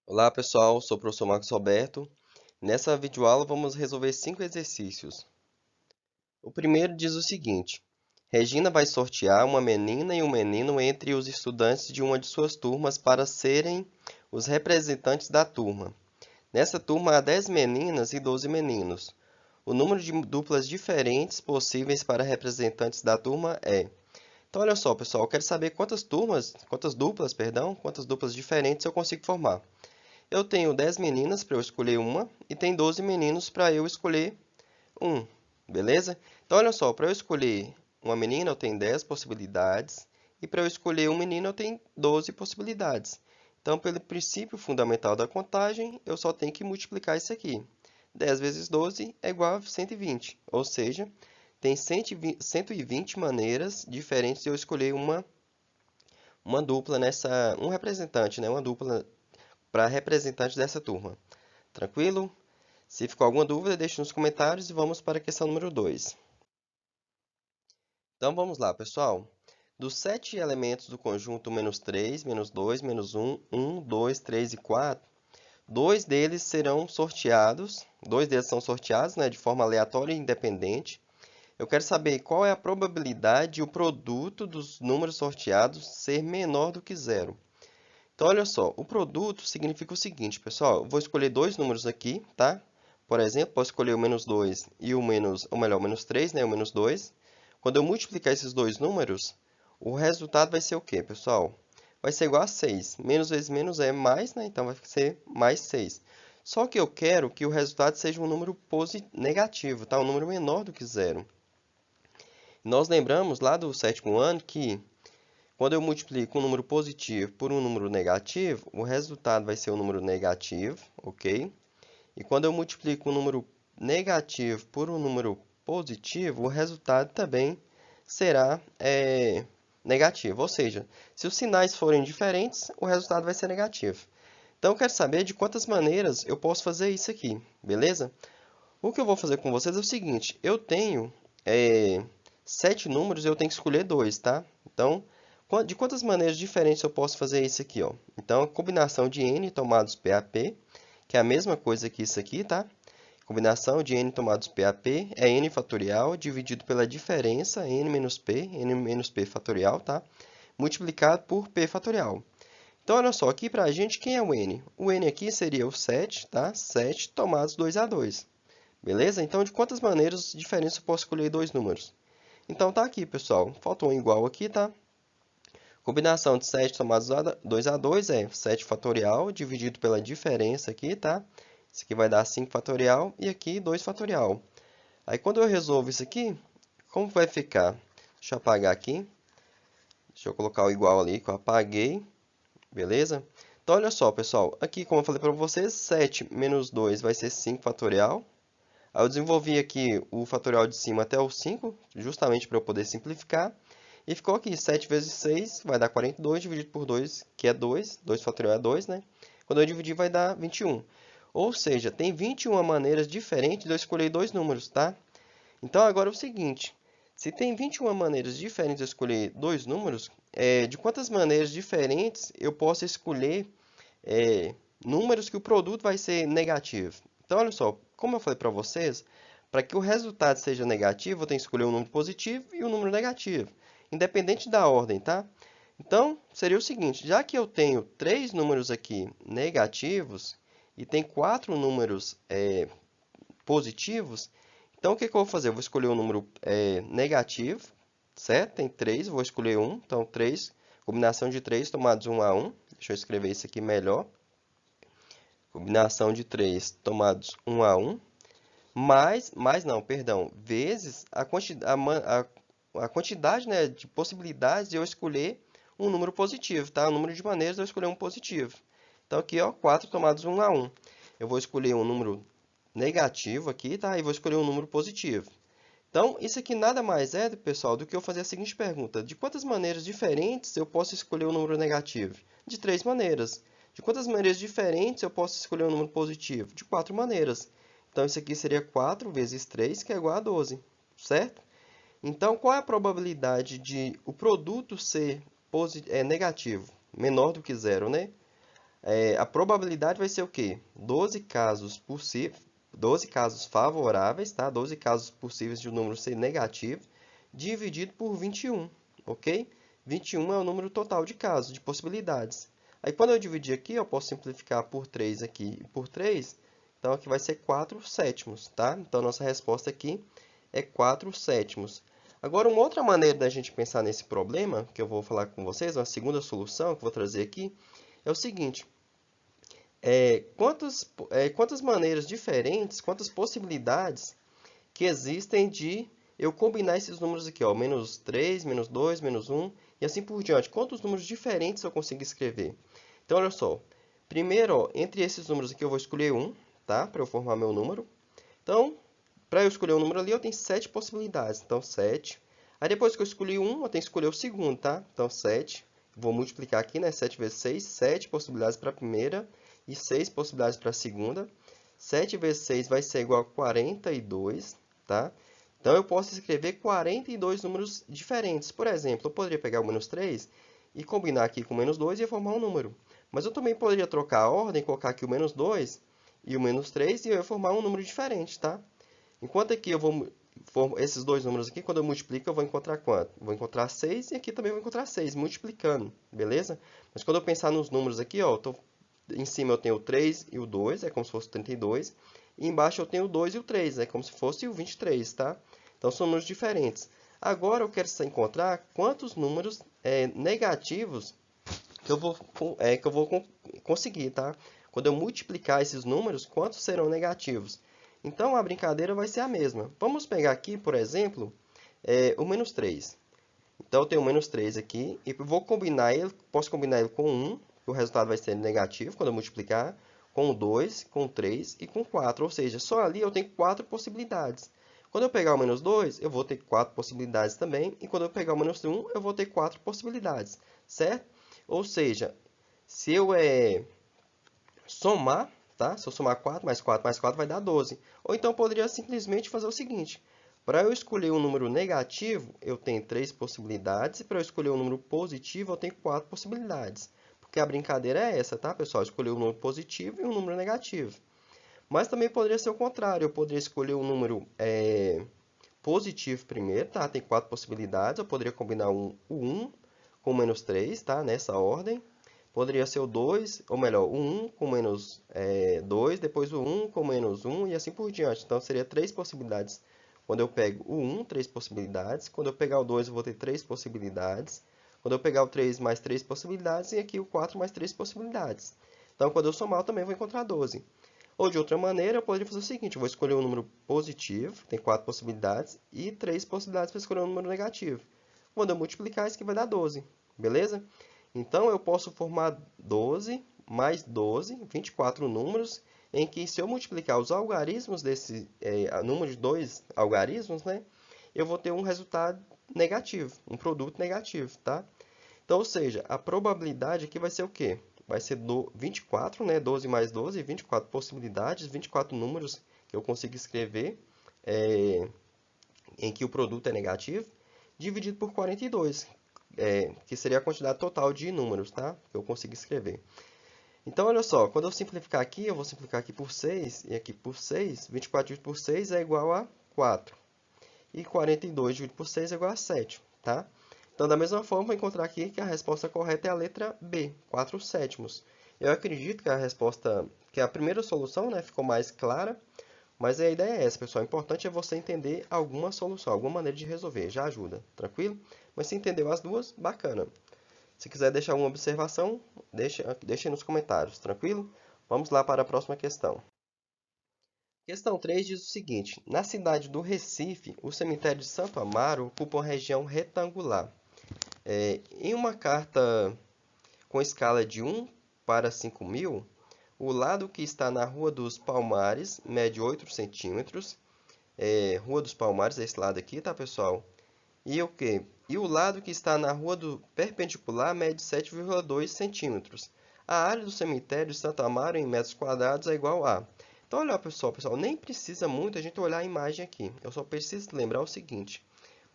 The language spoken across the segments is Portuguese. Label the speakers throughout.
Speaker 1: Olá pessoal, sou o professor Marcos Roberto. Nessa videoaula vamos resolver 5 exercícios. O primeiro diz o seguinte: Regina vai sortear uma menina e um menino entre os estudantes de uma de suas turmas para serem os representantes da turma. Nessa turma há 10 meninas e 12 meninos. O número de duplas diferentes possíveis para representantes da turma é. Então olha só, pessoal, eu quero saber quantas duplas diferentes eu consigo formar. Eu tenho 10 meninas para eu escolher uma e tem 12 meninos para eu escolher um, beleza? Então, olha só, para eu escolher uma menina eu tenho 10 possibilidades e para eu escolher um menino eu tenho 12 possibilidades. Então, pelo princípio fundamental da contagem, eu só tenho que multiplicar isso aqui. 10 vezes 12 é igual a 120, ou seja, tem 120 maneiras diferentes de eu escolher uma dupla um representante, né? Uma dupla para representante dessa turma. Tranquilo? Se ficou alguma dúvida, deixe nos comentários e vamos para a questão número 2. Então vamos lá, pessoal. Dos 7 elementos do conjunto menos 3, menos 2, menos 1, 2, 3 e 4, dois deles são sorteados, né, de forma aleatória e independente. Eu quero saber qual é a probabilidade de o produto dos números sorteados ser menor do que zero. Então, olha só, o produto significa o seguinte, pessoal. Eu vou escolher dois números aqui, tá? Por exemplo, posso escolher o menos 2 e o menos 3, né? O menos 2. Quando eu multiplicar esses dois números, o resultado vai ser o quê, pessoal? Vai ser igual a 6. Menos vezes menos é mais, né? Então, vai ser mais 6. Só que eu quero que o resultado seja um número negativo, tá? Um número menor do que zero. Nós lembramos lá do sétimo ano que quando eu multiplico um número positivo por um número negativo, o resultado vai ser um número negativo, ok? E quando eu multiplico um número negativo por um número positivo, o resultado também será negativo. Ou seja, se os sinais forem diferentes, o resultado vai ser negativo. Então, eu quero saber de quantas maneiras eu posso fazer isso aqui, beleza? O que eu vou fazer com vocês é o seguinte, eu tenho 7 números e eu tenho que escolher dois, tá? Então, de quantas maneiras diferentes eu posso fazer isso aqui, ó? Então, a combinação de n tomados PAP, que é a mesma coisa que isso aqui, tá? Combinação de n tomados PAP é n fatorial dividido pela diferença n menos p fatorial, tá? Multiplicado por p fatorial. Então, olha só, aqui pra gente, quem é o n? O n aqui seria o 7, tá? 7 tomados 2a2. Beleza? Então, de quantas maneiras diferentes eu posso escolher dois números? Então, tá aqui, pessoal. Faltou um igual aqui, tá? Combinação de 7 somados a 2a2 é 7 fatorial dividido pela diferença aqui, tá? Isso aqui vai dar 5 fatorial e aqui 2 fatorial. Aí, quando eu resolvo isso aqui, como vai ficar? Deixa eu apagar aqui. Deixa eu colocar o igual ali que eu apaguei. Beleza? Então, olha só, pessoal. Aqui, como eu falei para vocês, 7 menos 2 vai ser 5 fatorial. Aí eu desenvolvi aqui o fatorial de cima até o 5, justamente para eu poder simplificar. E ficou aqui, 7 vezes 6 vai dar 42, dividido por 2, que é 2. 2 fatorial é 2, né? Quando eu dividir, vai dar 21. Ou seja, tem 21 maneiras diferentes de eu escolher dois números, tá? Então, agora é o seguinte. Se tem 21 maneiras diferentes de eu escolher dois números, de quantas maneiras diferentes eu posso escolher números que o produto vai ser negativo? Então, olha só, como eu falei para vocês, para que o resultado seja negativo, eu tenho que escolher um número positivo e um número negativo, independente da ordem, tá? Então, seria o seguinte, já que eu tenho três números aqui negativos e tem quatro números positivos, então o que que eu vou fazer? Eu vou escolher um número negativo, certo? Tem três, vou escolher um, então 3, combinação de 3 tomados 1 a 1. Deixa eu escrever isso aqui melhor. Combinação de 3 tomados 1 a 1, mais não, perdão, vezes a quantidade, né, de possibilidades de eu escolher um número positivo, tá? O número de maneiras de eu escolher um positivo. Então, aqui, ó, 4 tomados 1 a 1. Eu vou escolher um número negativo aqui, tá? E vou escolher um número positivo. Então, isso aqui nada mais é, pessoal, do que eu fazer a seguinte pergunta. De quantas maneiras diferentes eu posso escolher um número negativo? De três maneiras. De quantas maneiras diferentes eu posso escolher um número positivo? De quatro maneiras. Então, isso aqui seria 4 vezes 3, que é igual a 12, certo? Então, qual é a probabilidade de o produto ser negativo? Menor do que zero, né? A probabilidade vai ser o quê? 12 casos possíveis, 12 casos favoráveis, tá? 12 casos possíveis de um número ser negativo, dividido por 21, ok? 21 é o número total de casos, de possibilidades. Aí quando eu dividir aqui, eu posso simplificar por 3 aqui e por 3, então aqui vai ser 4 sétimos, tá? Então nossa resposta aqui é 4 sétimos. Agora, uma outra maneira da gente pensar nesse problema, que eu vou falar com vocês, uma segunda solução que eu vou trazer aqui, é o seguinte: quantas maneiras diferentes, quantas possibilidades que existem de eu combinar esses números aqui, ó, menos 3, menos 2, menos 1, e assim por diante. Quantos números diferentes eu consigo escrever? Então, olha só. Primeiro, ó, entre esses números aqui, eu vou escolher um, tá? Para eu formar meu número. Então, para eu escolher um número ali, eu tenho 7 possibilidades. Então, 7. Aí, depois que eu escolhi um, eu tenho que escolher o segundo, tá? Então, 7. Vou multiplicar aqui, né? 7 vezes 6, 7 possibilidades para a primeira e 6 possibilidades para a segunda. 7 vezes 6 vai ser igual a 42, tá? Então, eu posso escrever 42 números diferentes. Por exemplo, eu poderia pegar o menos 3 e combinar aqui com o menos 2 e formar um número. Mas eu também poderia trocar a ordem, colocar aqui o menos 2 e o menos 3 e eu ia formar um número diferente, tá? Enquanto aqui eu vou esses dois números aqui, quando eu multiplico, eu vou encontrar quanto? Vou encontrar 6 e aqui também vou encontrar 6, multiplicando, beleza? Mas quando eu pensar nos números aqui, ó, em cima eu tenho o 3 e o 2, é como se fosse 32. E embaixo eu tenho o 2 e o 3, é como se fosse o 23, tá? Então são números diferentes. Agora eu quero encontrar quantos números negativos que eu vou conseguir, tá? Quando eu multiplicar esses números, quantos serão negativos? Então, a brincadeira vai ser a mesma. Vamos pegar aqui, por exemplo, o menos 3. Então, eu tenho o menos 3 aqui e vou combinar ele, posso combinar ele com 1, que o resultado vai ser negativo quando eu multiplicar, com 2, com 3 e com 4. Ou seja, só ali eu tenho 4 possibilidades. Quando eu pegar o menos 2, eu vou ter 4 possibilidades também. E quando eu pegar o menos 1, eu vou ter 4 possibilidades, certo? Ou seja, se eu somar, tá? Se eu somar 4 mais 4 vai dar 12. Ou então eu poderia simplesmente fazer o seguinte: para eu escolher um número negativo, eu tenho 3 possibilidades, e para eu escolher um número positivo, eu tenho 4 possibilidades. Porque a brincadeira é essa, tá, pessoal? Escolher um número positivo e um número negativo. Mas também poderia ser o contrário, eu poderia escolher um número positivo primeiro, tá? Tem 4 possibilidades, eu poderia combinar o 1 com o menos 3, tá? Nessa ordem. Poderia ser o 2, ou melhor, o 1 com menos 2, depois o 1 com menos 1 e assim por diante. Então, seria 3 possibilidades. Quando eu pego o 1, 3 possibilidades. Quando eu pegar o 2, eu vou ter 3 possibilidades. Quando eu pegar o 3, mais 3 possibilidades. E aqui o 4, mais 3 possibilidades. Então, quando eu somar, eu também vou encontrar 12. Ou de outra maneira, eu poderia fazer o seguinte: eu vou escolher um número positivo, tem 4 possibilidades, e 3 possibilidades para escolher um número negativo. Quando eu multiplicar, isso aqui vai dar 12, beleza? Então, eu posso formar 12 mais 12, 24 números, em que se eu multiplicar os algarismos desse número de dois algarismos, né, eu vou ter um resultado negativo, um produto negativo, tá? Então, ou seja, a probabilidade aqui vai ser o quê? Vai ser 24, né? 12 mais 12, 24 possibilidades, 24 números que eu consigo escrever em que o produto é negativo, dividido por 42, que seria a quantidade total de números, tá? Que eu consigo escrever. Então, olha só, quando eu simplificar aqui, eu vou simplificar aqui por 6 e aqui por 6. 24 dividido por 6 é igual a 4. E 42 dividido por 6 é igual a 7, tá? Então, da mesma forma, vou encontrar aqui que a resposta correta é a letra B, 4 sétimos. Eu acredito que que a primeira solução, né, ficou mais clara, mas a ideia é essa, pessoal. O importante é você entender alguma solução, alguma maneira de resolver, já ajuda, tranquilo? Mas se entendeu as duas, bacana. Se quiser deixar alguma observação, deixa aí nos comentários, tranquilo? Vamos lá para a próxima questão. Questão 3 diz o seguinte: na cidade do Recife, o cemitério de Santo Amaro ocupa uma região retangular. Em uma carta com escala de 1 para 5.000, o lado que está na Rua dos Palmares mede 8 centímetros. Rua dos Palmares é esse lado aqui, tá, pessoal? E o quê? E o lado que está na rua do perpendicular mede 7,2 centímetros. A área do cemitério de Santo Amaro em metros quadrados é igual a... Então, olha, pessoal, nem precisa muito a gente olhar a imagem aqui. Eu só preciso lembrar o seguinte.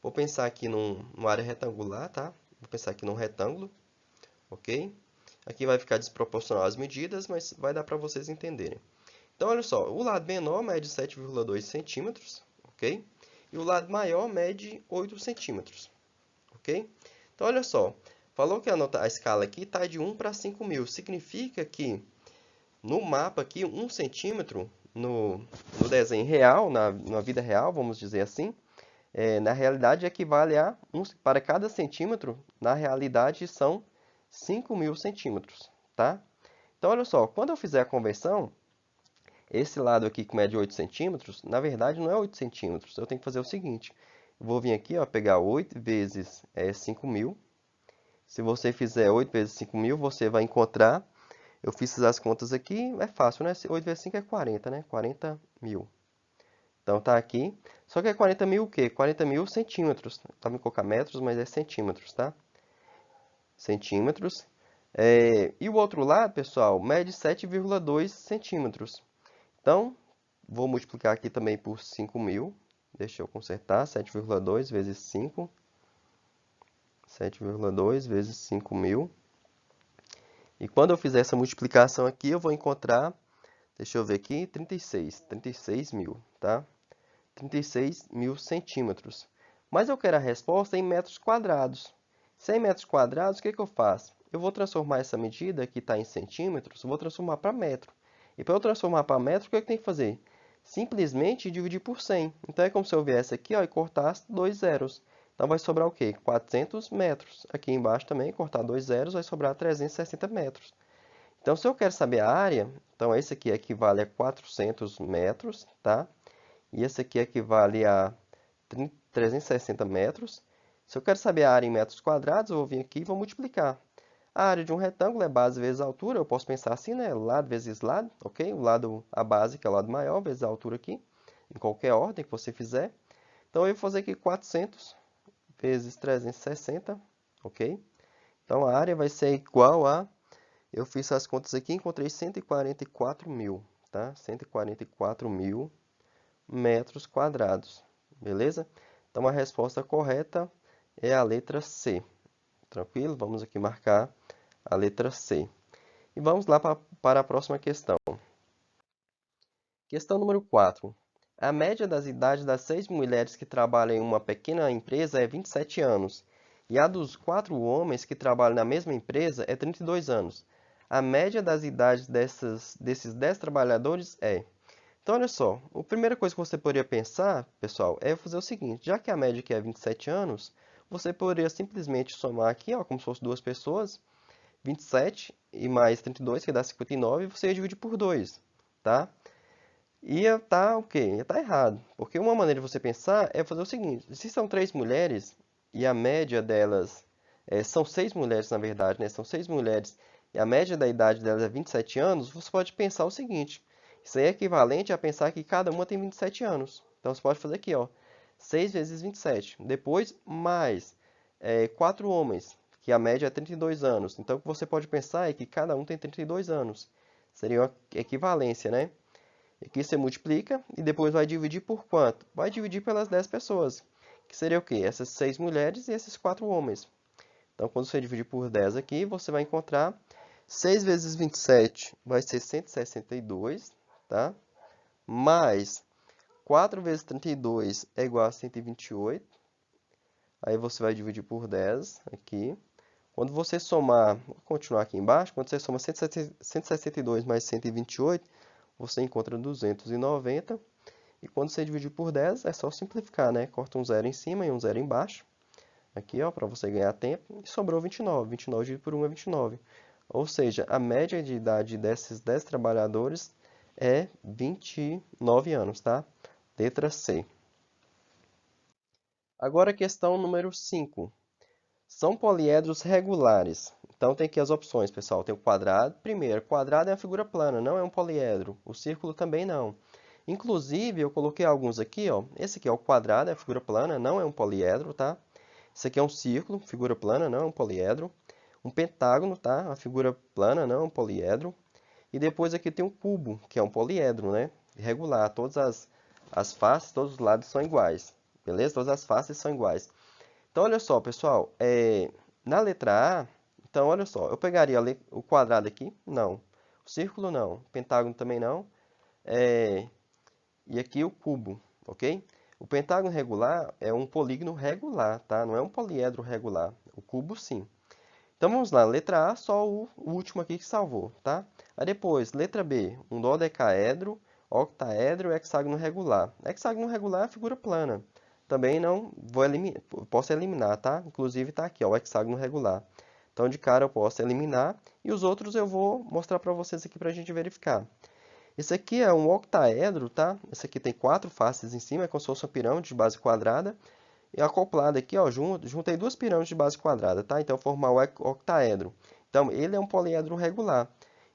Speaker 1: Vou pensar aqui numa área retangular, tá? Vou pensar aqui num retângulo, ok? Aqui vai ficar desproporcional as medidas, mas vai dar para vocês entenderem. Então, olha só, o lado menor mede 7,2 centímetros, ok? E o lado maior mede 8 centímetros, ok? Então, olha só, falou que a escala aqui está de 1 para 5.000. Significa que no mapa aqui, 1 centímetro, no desenho real, na vida real, vamos dizer assim, na realidade equivale a, para cada centímetro, na realidade são 5.000 centímetros, tá? Então, olha só, quando eu fizer a conversão, esse lado aqui que mede 8 centímetros, na verdade não é 8 centímetros. Eu tenho que fazer o seguinte, eu vou vir aqui, ó, pegar 8 vezes 5.000. Se você fizer 8 vezes 5.000, você vai encontrar, eu fiz as contas aqui, é fácil, né? 8 vezes 5 é 40, né? 40.000. Então tá aqui, só que é 40.000 o quê? 40.000 centímetros. Tá me colocar metros, mas é centímetros, tá? Centímetros. E o outro lado, pessoal, mede 7,2 centímetros. Então, vou multiplicar aqui também por 5.000. Deixa eu consertar. 7,2 vezes 5. 7,2 vezes 5.000. E quando eu fizer essa multiplicação aqui, eu vou encontrar, deixa eu ver aqui, 36.000, tá? 36.000 centímetros. Mas eu quero a resposta em metros quadrados. Se é em metros quadrados, o que eu faço? Eu vou transformar essa medida que está em centímetros, vou transformar para metro. E para eu transformar para metro, o que eu tenho que fazer? Simplesmente dividir por 100. Então é como se eu viesse aqui, ó, e cortasse dois zeros. Então vai sobrar o quê? 400 metros. Aqui embaixo também, cortar dois zeros, vai sobrar 360 metros. Então, se eu quero saber a área, então esse aqui equivale a 400 metros, tá? E esse aqui equivale a 360 metros. Se eu quero saber a área em metros quadrados, eu vou vir aqui e vou multiplicar. A área de um retângulo é base vezes a altura. Eu posso pensar assim, né? Lado vezes lado, ok? O lado, a base, que é o lado maior, vezes a altura aqui. Em qualquer ordem que você fizer. Então, eu vou fazer aqui 400 vezes 360, ok? Então, a área vai ser igual a... Eu fiz as contas aqui e encontrei 144.000, tá? 144.000 metros quadrados, beleza? Então, a resposta correta é a letra C. Tranquilo? Vamos aqui marcar a letra C. E vamos lá para a próxima questão. Questão número 4. A média das idades das 6 mulheres que trabalham em uma pequena empresa é 27 anos. E a dos 4 homens que trabalham na mesma empresa é 32 anos. A média das idades desses 10 trabalhadores é... Então, olha só, a primeira coisa que você poderia pensar, pessoal, é fazer o seguinte. Já que a média aqui é 27 anos, você poderia simplesmente somar aqui, ó, como se fosse duas pessoas, 27 e mais 32, que dá 59, e você ia dividir por 2, tá? Ia estar o quê? Ia estar errado. Porque uma maneira de você pensar é fazer o seguinte. Se são 3 mulheres e a média delas... são 6 mulheres, na verdade, né? São 6 mulheres e a média da idade delas é 27 anos, você pode pensar o seguinte. Isso aí é equivalente a pensar que cada uma tem 27 anos. Então, você pode fazer aqui, ó. 6 vezes 27. Depois, mais 4 homens, que a média é 32 anos. Então, o que você pode pensar é que cada um tem 32 anos. Seria uma equivalência, né? Aqui você multiplica e depois vai dividir por quanto? Vai dividir pelas 10 pessoas, que seria o quê? Essas 6 mulheres e esses 4 homens. Então, quando você dividir por 10 aqui, você vai encontrar 6 vezes 27 vai ser 162, tá? Mais 4 vezes 32 é igual a 128. Aí você vai dividir por 10 aqui. Quando você somar, vou continuar aqui embaixo, quando você soma 162 mais 128, você encontra 290. E quando você dividir por 10, é só simplificar, né? Corta um zero em cima e um zero embaixo. Aqui, ó, para você ganhar tempo. E sobrou 29. 29 dividido por 1 é 29. Ou seja, a média de idade desses 10 trabalhadores é 29 anos, tá? Letra C. Agora a questão número 5. São poliedros regulares. Então tem aqui as opções, pessoal. Tem o quadrado. Primeiro, quadrado é uma figura plana, não é um poliedro. O círculo também não. Inclusive, eu coloquei alguns aqui, ó. Esse aqui é o quadrado, é a figura plana, não é um poliedro, tá? Esse aqui é um círculo, figura plana, não é um poliedro. Um pentágono, tá? Uma figura plana, não é um poliedro. E depois aqui tem um cubo, que é um poliedro, né? Regular, todas as faces, todos os lados são iguais. Beleza? Todas as faces são iguais. Então, olha só, pessoal. Na letra A, Então, olha só, eu pegaria o quadrado aqui, não. O círculo, não. O pentágono também não. E aqui o cubo, ok? O pentágono regular é um polígono regular, tá? Não é um poliedro regular. O cubo, sim. Então, vamos lá. Letra A, só o último aqui que salvou, tá? Aí depois, letra B, um dodecaedro, octaedro e hexágono regular. Hexágono regular é figura plana. Também não vou eliminar, posso eliminar, tá? Inclusive está aqui, ó, o hexágono regular. Então, de cara eu posso eliminar. E os outros eu vou mostrar para vocês aqui para a gente verificar. Esse aqui é um octaedro, tá? Esse aqui tem 4 faces em cima, é como se fosse uma pirâmide de base quadrada. E acoplado aqui, ó, juntei duas pirâmides de base quadrada, tá? Então, formar o octaedro. Então, ele é um poliedro regular.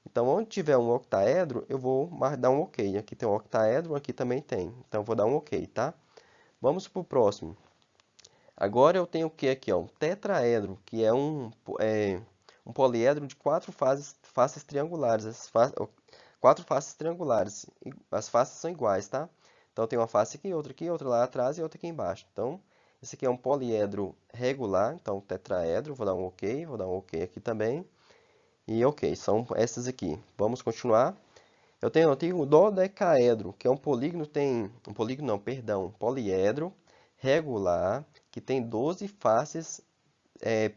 Speaker 1: Então, onde tiver um octaedro, eu vou dar um OK. Aqui tem um octaedro, aqui também tem. Então, eu vou dar um OK, tá? Vamos para o próximo. Agora eu tenho o que aqui, ó? Um tetraedro, que é um poliedro de 4 faces triangulares. 4 faces triangulares. As faces são iguais, tá? Então, tem uma face aqui, outra lá atrás e outra aqui embaixo. Então, esse aqui é um poliedro regular, então tetraedro. Vou dar um OK aqui também. E OK, são essas aqui. Vamos continuar. Eu tenho o dodecaedro, que é um polígono, um poliedro regular, que tem 12 faces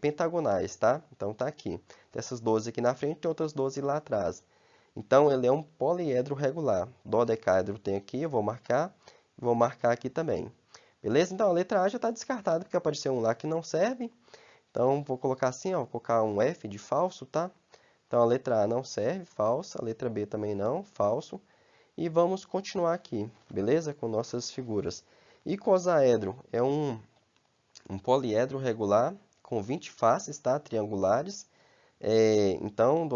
Speaker 1: pentagonais, tá? Então tá aqui. Tem essas 12 aqui na frente e outras 12 lá atrás. Então ele é um poliedro regular. Dodecaedro tem aqui, eu vou marcar aqui também. Beleza? Então a letra A já está descartada, porque apareceu um lá que não serve. Então vou colocar assim, ó, vou colocar um F de falso, tá? Então a letra A não serve, falsa. A letra B também não, falso. E vamos continuar aqui, beleza? Com nossas figuras. Icosaedro é um poliedro regular com 20 faces, tá? Triangulares. Então,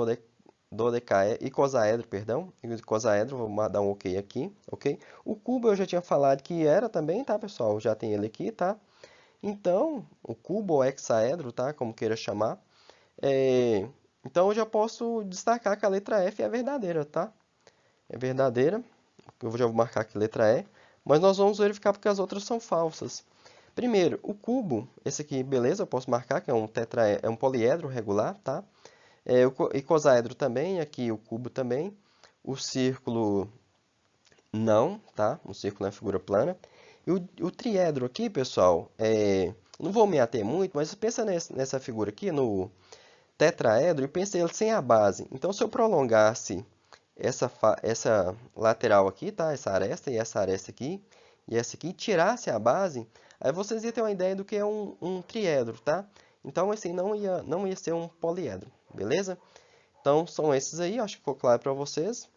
Speaker 1: icosaedro, perdão. Icosaedro, vou dar um OK aqui, ok? O cubo eu já tinha falado que era também, tá, pessoal? Já tem ele aqui, tá? Então, o cubo ou hexaedro, tá? Como queira chamar. Então, eu já posso destacar que a letra F é verdadeira, tá? É verdadeira. Eu já vou marcar aqui letra E. Mas nós vamos verificar porque as outras são falsas. Primeiro, o cubo, esse aqui, beleza, eu posso marcar que é um poliedro regular, tá? O icosaedro também, aqui o cubo também. O círculo não, tá? O círculo é figura plana. E o triedro aqui, pessoal, não vou me ater muito, mas pensa nessa figura aqui, no tetraedro, e pensa ele sem a base. Então, se eu prolongasse essa lateral aqui, tá? Essa aresta aqui, e essa aqui, tirasse a base, aí vocês iam ter uma ideia do que é um triedro, tá? Então, assim, não ia ser um poliedro, beleza? Então, são esses aí, acho que ficou claro para vocês.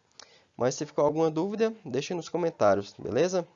Speaker 1: Mas se ficou alguma dúvida, deixe nos comentários, beleza?